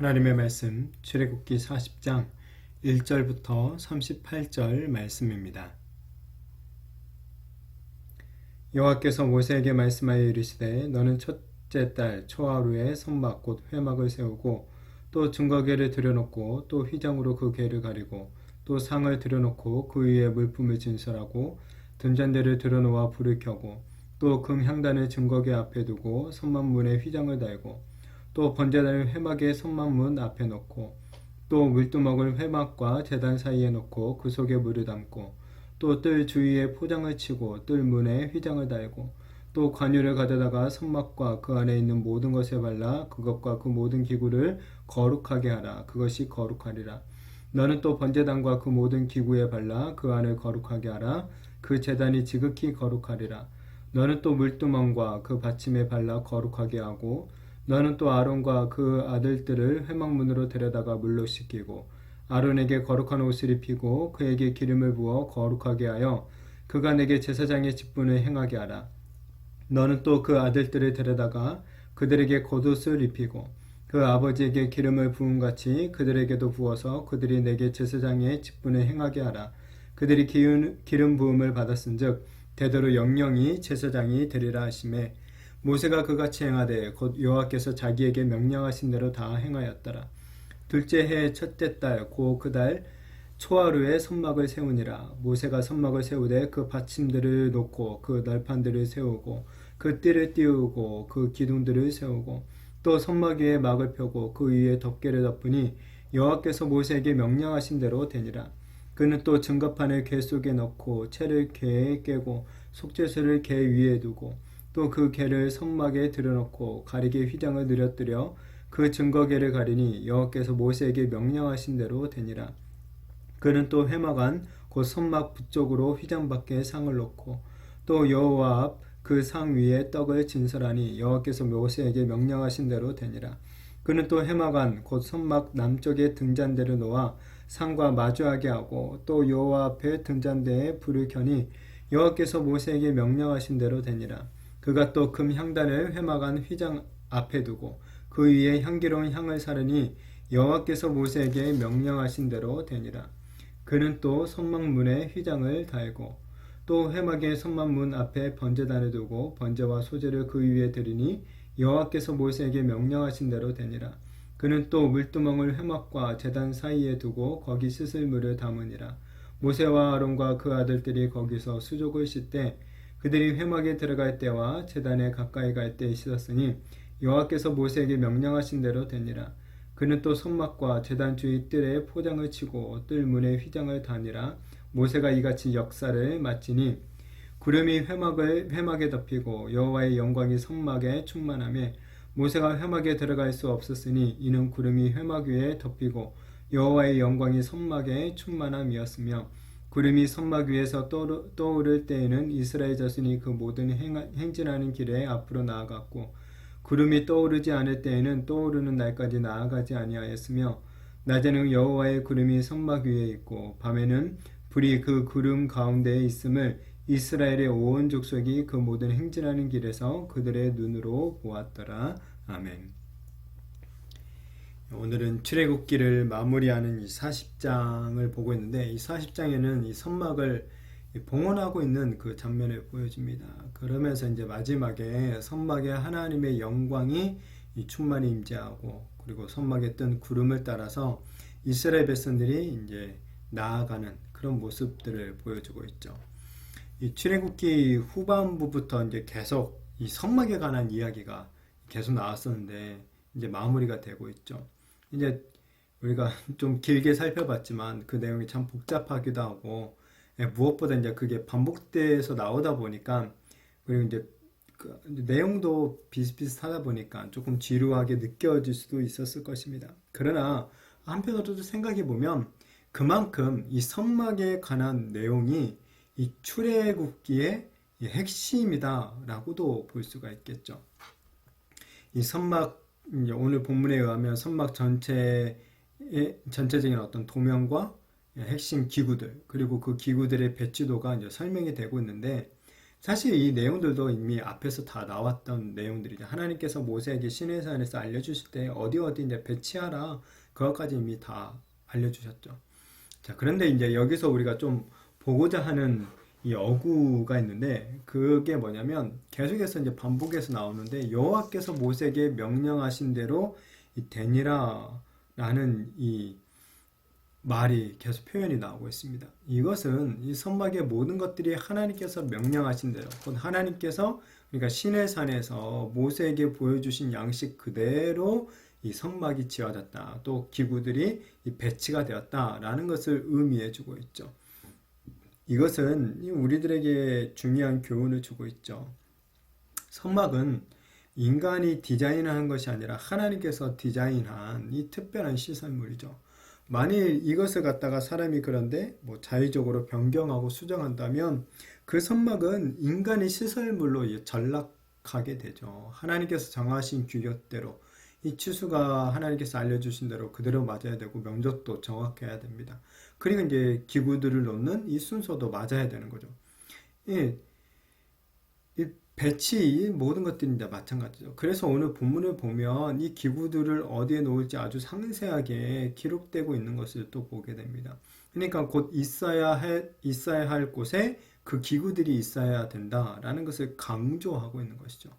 하나님의 말씀 출애굽기 40장 1절부터 38절 말씀입니다. 여호와께서 모세에게 말씀하여 이르시되 너는 첫째 달 초하루에 선막 곧 회막을 세우고 또 증거궤를 들여놓고 또 휘장으로 그 궤를 가리고 또 상을 들여놓고 그 위에 물품을 진설하고 등잔대를 들여놓아 불을 켜고 또 금 향단을 증거궤 앞에 두고 선막문에 휘장을 달고 또 번제단을 회막의 선막문 앞에 놓고 또 물두멍을 회막과 제단 사이에 놓고 그 속에 물을 담고 또 뜰 주위에 포장을 치고 뜰 문에 휘장을 달고 또 관유를 가져다가 선막과 그 안에 있는 모든 것에 발라 그것과 그 모든 기구를 거룩하게 하라. 그것이 거룩하리라. 너는 또 번제단과 그 모든 기구에 발라 그 안을 거룩하게 하라. 그 제단이 지극히 거룩하리라. 너는 또 물두멍과 그 받침에 발라 거룩하게 하고 너는 또 아론과 그 아들들을 회막문으로 데려다가 물로 씻기고 아론에게 거룩한 옷을 입히고 그에게 기름을 부어 거룩하게 하여 그가 내게 제사장의 직분을 행하게 하라. 너는 또 그 아들들을 데려다가 그들에게 겉옷을 입히고 그 아버지에게 기름을 부은 같이 그들에게도 부어서 그들이 내게 제사장의 직분을 행하게 하라. 그들이 기름 부음을 받았은즉 대대로 영영이 제사장이 되리라 하시매 모세가 그같이 행하되 곧 여호와께서 자기에게 명령하신 대로 다 행하였더라. 둘째 해 첫째 달 고 그 달 초하루에 선막을 세우니라. 모세가 선막을 세우되 그 받침들을 놓고 그 널판들을 세우고 그 띠를 띄우고 그 기둥들을 세우고 또 선막 위에 막을 펴고 그 위에 덮개를 덮으니 여호와께서 모세에게 명령하신 대로 되니라. 그는 또 증거판을 궤 속에 넣고 채를 궤에 깨고 속죄소를 궤 위에 두고 또 그 궤를 선막에 들여놓고 가리개 휘장을 늘어뜨려 그 증거궤를 가리니 여호와께서 모세에게 명령하신 대로 되니라. 그는 또 회막 안 곧 선막 북쪽으로 휘장 밖에 상을 놓고 또 여호와 앞 그 상 위에 떡을 진설하니 여호와께서 모세에게 명령하신 대로 되니라. 그는 또 회막 안 곧 선막 남쪽에 등잔대를 놓아 상과 마주하게 하고 또 여호와 앞에 등잔대에 불을 켜니 여호와께서 모세에게 명령하신 대로 되니라. 그가 또 금 향단을 회막 안 휘장 앞에 두고 그 위에 향기로운 향을 사르니 여호와께서 모세에게 명령하신 대로 되니라. 그는 또 선막문에 휘장을 달고 또 회막의 선막문 앞에 번제단을 두고 번제와 소제를 그 위에 드리니 여호와께서 모세에게 명령하신 대로 되니라. 그는 또 물두멍을 회막과 제단 사이에 두고 거기 씻을 물을 담으니라. 모세와 아론과 그 아들들이 거기서 수족을 씻되 그들이 회막에 들어갈 때와 제단에 가까이 갈 때에 씻었으니 여호와께서 모세에게 명령하신 대로 되니라. 그는 또 선막과 제단 주위 뜰에 포장을 치고 뜰 문에 휘장을 다니라. 모세가 이같이 역사를 마치니 구름이 회막에 덮이고 여호와의 영광이 선막에 충만하며 모세가 회막에 들어갈 수 없었으니 이는 구름이 회막 위에 덮이고 여호와의 영광이 선막에 충만함이었으며 구름이 선막 위에서 떠오를 때에는 이스라엘 자손이 그 모든 행진하는 길에 앞으로 나아갔고 구름이 떠오르지 않을 때에는 떠오르는 날까지 나아가지 아니하였으며 낮에는 여호와의 구름이 선막 위에 있고 밤에는 불이 그 구름 가운데에 있음을 이스라엘의 온 족속이 그 모든 행진하는 길에서 그들의 눈으로 보았더라. 아멘. 오늘은 출애굽기를 마무리하는 이 40장을 보고 있는데 이 40장에는 이 선막을 봉헌하고 있는 그 장면을 보여줍니다. 그러면서 이제 마지막에 선막에 하나님의 영광이 충만히 임재하고 그리고 선막에 뜬 구름을 따라서 이스라엘 백성들이 이제 나아가는 그런 모습들을 보여주고 있죠. 이 출애굽기 후반부부터 이제 계속 이 선막에 관한 이야기가 계속 나왔었는데 이제 마무리가 되고 있죠. 이제 우리가 좀 길게 살펴봤지만 그 내용이 참 복잡하기도 하고 무엇보다 이제 그게 반복돼서 나오다 보니까 그리고 이제 그 내용도 비슷비슷하다 보니까 조금 지루하게 느껴질 수도 있었을 것입니다. 그러나 한편으로도 생각해 보면 그만큼 이 선막에 관한 내용이 이 출애굽기의 핵심이다라고도 볼 수가 있겠죠. 이 선막 오늘 본문에 의하면 선막 전체적인 어떤 도면과 핵심 기구들 그리고 그 기구들의 배치도가 이제 설명이 되고 있는데 사실 이 내용들도 이미 앞에서 다 나왔던 내용들이죠. 하나님께서 모세에게 시내산에서 알려주실 때 어디 어디 이제 배치하라. 그것까지 이미 다 알려주셨죠. 자, 그런데 이제 여기서 우리가 좀 보고자 하는 이 어구가 있는데 그게 뭐냐면 계속해서 이제 반복해서 나오는데 여호와께서 모세에게 명령하신 대로 이 되니라라는 이 말이 계속 표현이 나오고 있습니다. 이것은 이 선막의 모든 것들이 하나님께서 명령하신 대로 곧 하나님께서 그러니까 시내산에서 모세에게 보여주신 양식 그대로 이 선막이 지어졌다. 또 기구들이 배치가 되었다라는 것을 의미해 주고 있죠. 이것은 우리들에게 중요한 교훈을 주고 있죠. 선막은 인간이 디자인한 것이 아니라 하나님께서 디자인한 이 특별한 시설물이죠. 만일 이것을 갖다가 사람이 그런데 뭐 자의적으로 변경하고 수정한다면 그 선막은 인간의 시설물로 전락하게 되죠. 하나님께서 정하신 규격대로 이 치수가 하나님께서 알려주신 대로 그대로 맞아야 되고 명적도 정확해야 됩니다. 그리고 이제 기구들을 놓는 이 순서도 맞아야 되는 거죠. 이 배치 모든 것들이 다 마찬가지죠. 그래서 오늘 본문을 보면 이 기구들을 어디에 놓을지 아주 상세하게 기록되고 있는 것을 또 보게 됩니다. 그러니까 곧 있어야 할 곳에 그 기구들이 있어야 된다라는 것을 강조하고 있는 것이죠.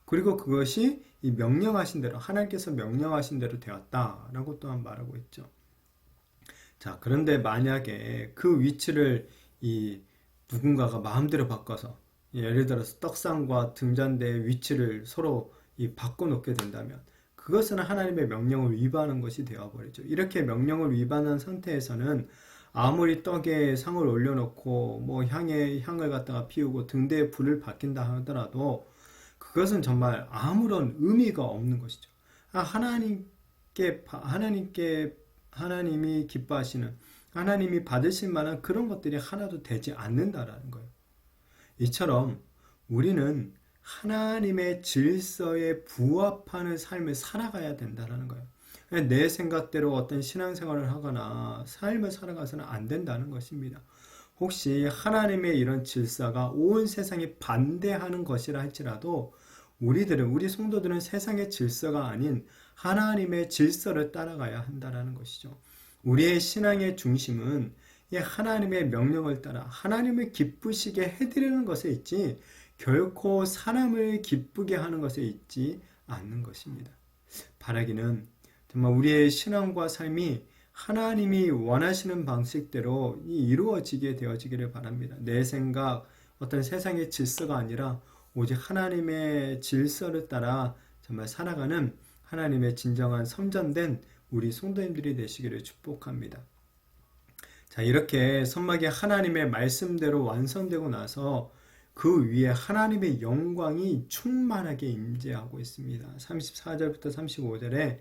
그리고 그것이 이 명령하신 대로 하나님께서 명령하신 대로 되었다라고 또한 말하고 있죠. 자, 그런데 만약에 그 위치를 이 누군가가 마음대로 바꿔서 예를 들어서 떡상과 등잔대의 위치를 서로 바꿔놓게 된다면 그것은 하나님의 명령을 위반한 것이 되어버리죠. 이렇게 명령을 위반한 상태에서는 아무리 떡에 상을 올려놓고 뭐 향을 갖다가 피우고 등대에 불을 밝힌다 하더라도 그것은 정말 아무런 의미가 없는 것이죠. 하나님이 기뻐하시는 하나님이 받으실 만한 그런 것들이 하나도 되지 않는다라는 거예요. 이처럼 우리는 하나님의 질서에 부합하는 삶을 살아가야 된다는 거예요. 내 생각대로 어떤 신앙생활을 하거나 삶을 살아가서는 안 된다는 것입니다. 혹시 하나님의 이런 질서가 온 세상에 반대하는 것이라 할지라도 우리 성도들은 세상의 질서가 아닌 하나님의 질서를 따라가야 한다는 것이죠. 우리의 신앙의 중심은 하나님의 명령을 따라 하나님을 기쁘시게 해드리는 것에 있지 결코 사람을 기쁘게 하는 것에 있지 않는 것입니다. 바라기는 정말 우리의 신앙과 삶이 하나님이 원하시는 방식대로 이루어지게 되어지기를 바랍니다. 내 생각, 어떤 세상의 질서가 아니라 오직 하나님의 질서를 따라 정말 살아가는 하나님의 진정한 선전된 우리 성도님들이 되시기를 축복합니다. 자, 이렇게 선막이 하나님의 말씀대로 완성되고 나서 그 위에 하나님의 영광이 충만하게 임재하고 있습니다. 34절부터 35절에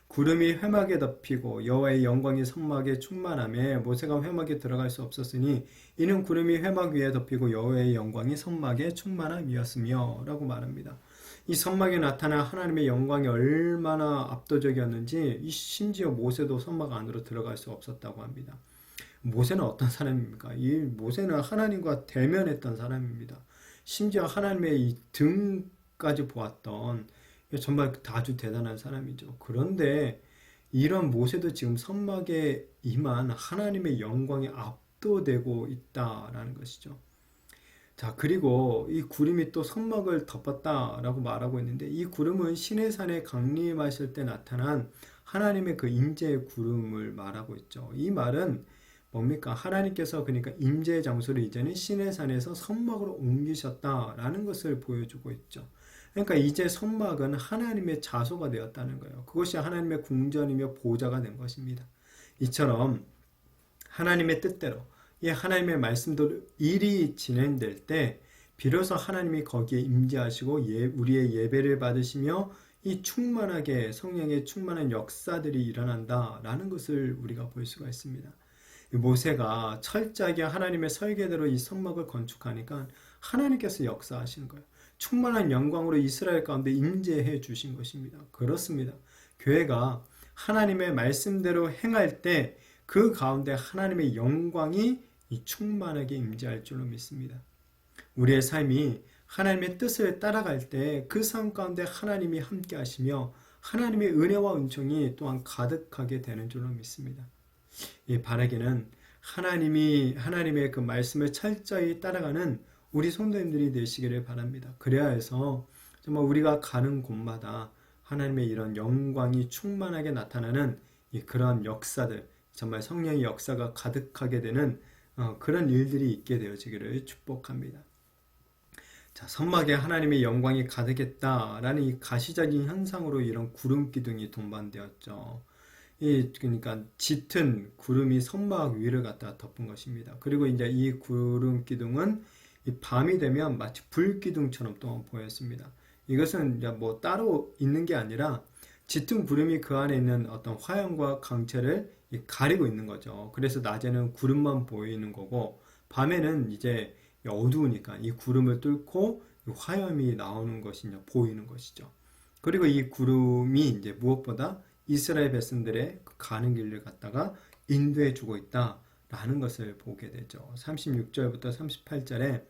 구름이 회막에 덮이고 여호와의 영광이 선막에 충만하며 모세가 회막에 들어갈 수 없었으니 이는 구름이 회막 위에 덮이고 여호와의 영광이 선막에 충만함이었으며 라고 말합니다. 이 선막에 나타난 하나님의 영광이 얼마나 압도적이었는지 심지어 모세도 선막 안으로 들어갈 수 없었다고 합니다. 모세는 어떤 사람입니까? 이 모세는 하나님과 대면했던 사람입니다. 심지어 하나님의 이 등까지 보았던 정말 아주 대단한 사람이죠. 그런데 이런 모세도 지금 선막에 임한 하나님의 영광에 압도되고 있다라는 것이죠. 자, 그리고 이 구름이 또 선막을 덮었다라고 말하고 있는데 이 구름은 시내산에 강림하실 때 나타난 하나님의 그 임재의 구름을 말하고 있죠. 이 말은 뭡니까? 하나님께서 그러니까 임재의 장소를 이제는 시내산에서 선막으로 옮기셨다라는 것을 보여주고 있죠. 그러니까 이제 선막은 하나님의 자소가 되었다는 거예요. 그것이 하나님의 궁전이며 보좌가 된 것입니다. 이처럼 하나님의 뜻대로 이 하나님의 말씀대로 일이 진행될 때 비로소 하나님이 거기에 임재하시고 우리의 예배를 받으시며 이 충만하게 성령의 충만한 역사들이 일어난다라는 것을 우리가 볼 수가 있습니다. 모세가 철저하게 하나님의 설계대로 이 성막을 건축하니까 하나님께서 역사하시는 거예요. 충만한 영광으로 이스라엘 가운데 임재해 주신 것입니다. 그렇습니다. 교회가 하나님의 말씀대로 행할 때 그 가운데 하나님의 영광이 충만하게 임재할 줄로 믿습니다. 우리의 삶이 하나님의 뜻을 따라갈 때 그 삶 가운데 하나님이 함께 하시며 하나님의 은혜와 은총이 또한 가득하게 되는 줄로 믿습니다. 이 바라기는 하나님의 그 말씀을 철저히 따라가는 우리 성도님들이 되시기를 바랍니다. 그래야 해서 정말 우리가 가는 곳마다 하나님의 이런 영광이 충만하게 나타나는 그런 역사들, 정말 성령의 역사가 가득하게 되는 그런 일들이 있게 되어지기를 축복합니다. 자, 선막에 하나님의 영광이 가득했다라는 이 가시적인 현상으로 이런 구름 기둥이 동반되었죠. 그러니까 짙은 구름이 선막 위를 갖다 덮은 것입니다. 그리고 이제 이 구름 기둥은 이 밤이 되면 마치 불 기둥처럼 또 보였습니다. 이것은 이제 뭐 따로 있는 게 아니라 짙은 구름이 그 안에 있는 어떤 화염과 강체를 가리고 있는 거죠. 그래서 낮에는 구름만 보이는 거고 밤에는 이제 어두우니까 이 구름을 뚫고 화염이 나오는 것이 이제 보이는 것이죠. 그리고 이 구름이 이제 무엇보다 이스라엘 백성들의 가는 길을 갖다가 인도해 주고 있다라는 것을 보게 되죠. 36절부터 38절에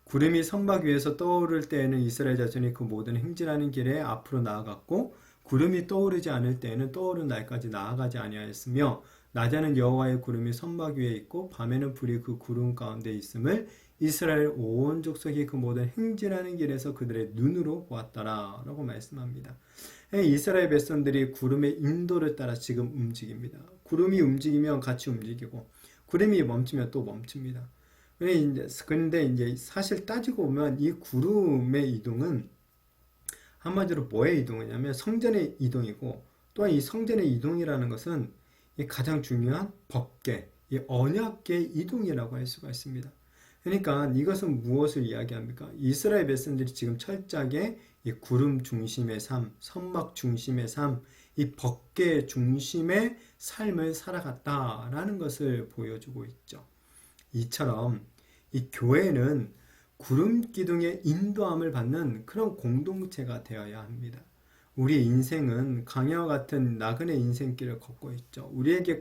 구름이 선막 위에서 떠오를 때에는 이스라엘 자손이 그 모든 행진하는 길에 앞으로 나아갔고 구름이 떠오르지 않을 때에는 떠오른 날까지 나아가지 아니하였으며 낮에는 여호와의 구름이 선막 위에 있고 밤에는 불이 그 구름 가운데 있음을 이스라엘 온 족속이 그 모든 행진하는 길에서 그들의 눈으로 보았더라 라고 말씀합니다. 이스라엘 백성들이 구름의 인도를 따라 지금 움직입니다. 구름이 움직이면 같이 움직이고 구름이 멈추면 또 멈춥니다. 그런데 이제 사실 따지고 보면 이 구름의 이동은 한마디로 뭐의 이동이냐면 성전의 이동이고 또한 이 성전의 이동이라는 것은 가장 중요한 법계, 이 언약계의 이동이라고 할 수가 있습니다. 그러니까 이것은 무엇을 이야기합니까? 이스라엘 백성들이 지금 철저하게 이 구름 중심의 삶, 선막 중심의 삶, 이 법계 중심의 삶을 살아갔다라는 것을 보여주고 있죠. 이처럼 이 교회는 구름 기둥의 인도함을 받는 그런 공동체가 되어야 합니다. 우리의 인생은 광야와 같은 나그네 인생길을 걷고 있죠. 우리에게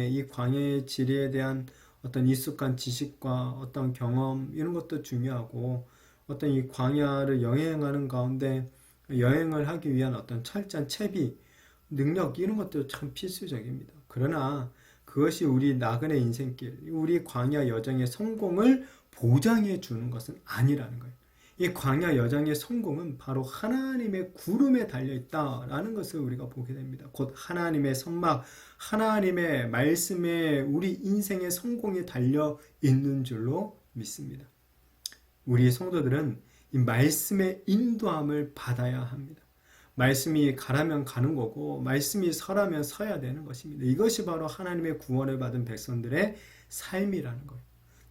이 광야의 지리에 대한 어떤 익숙한 지식과 어떤 경험 이런 것도 중요하고 어떤 이 광야를 여행하는 가운데 여행을 하기 위한 어떤 철저한 채비, 능력 이런 것도 참 필수적입니다. 그러나 그것이 우리 나그네 인생길, 우리 광야 여정의 성공을 보장해 주는 것은 아니라는 거예요. 이 광야 여정의 성공은 바로 하나님의 구름에 달려있다라는 것을 우리가 보게 됩니다. 곧 하나님의 선막, 하나님의 말씀에 우리 인생의 성공이 달려있는 줄로 믿습니다. 우리 성도들은 이 말씀의 인도함을 받아야 합니다. 말씀이 가라면 가는 거고 말씀이 서라면 서야 되는 것입니다. 이것이 바로 하나님의 구원을 받은 백성들의 삶이라는 거예요.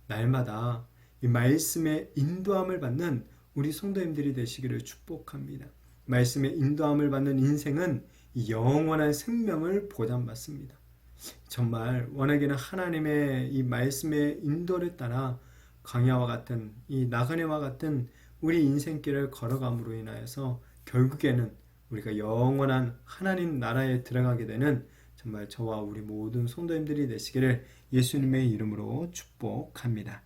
날마다 이 말씀의 인도함을 받는 우리 성도님들이 되시기를 축복합니다. 말씀의 인도함을 받는 인생은 영원한 생명을 보장받습니다. 정말 원하기는 하나님의 이 말씀의 인도를 따라 광야와 같은 이 나그네와 같은 우리 인생길을 걸어감으로 인하여서 결국에는 우리가 영원한 하나님 나라에 들어가게 되는 정말 저와 우리 모든 성도님들이 되시기를 예수님의 이름으로 축복합니다.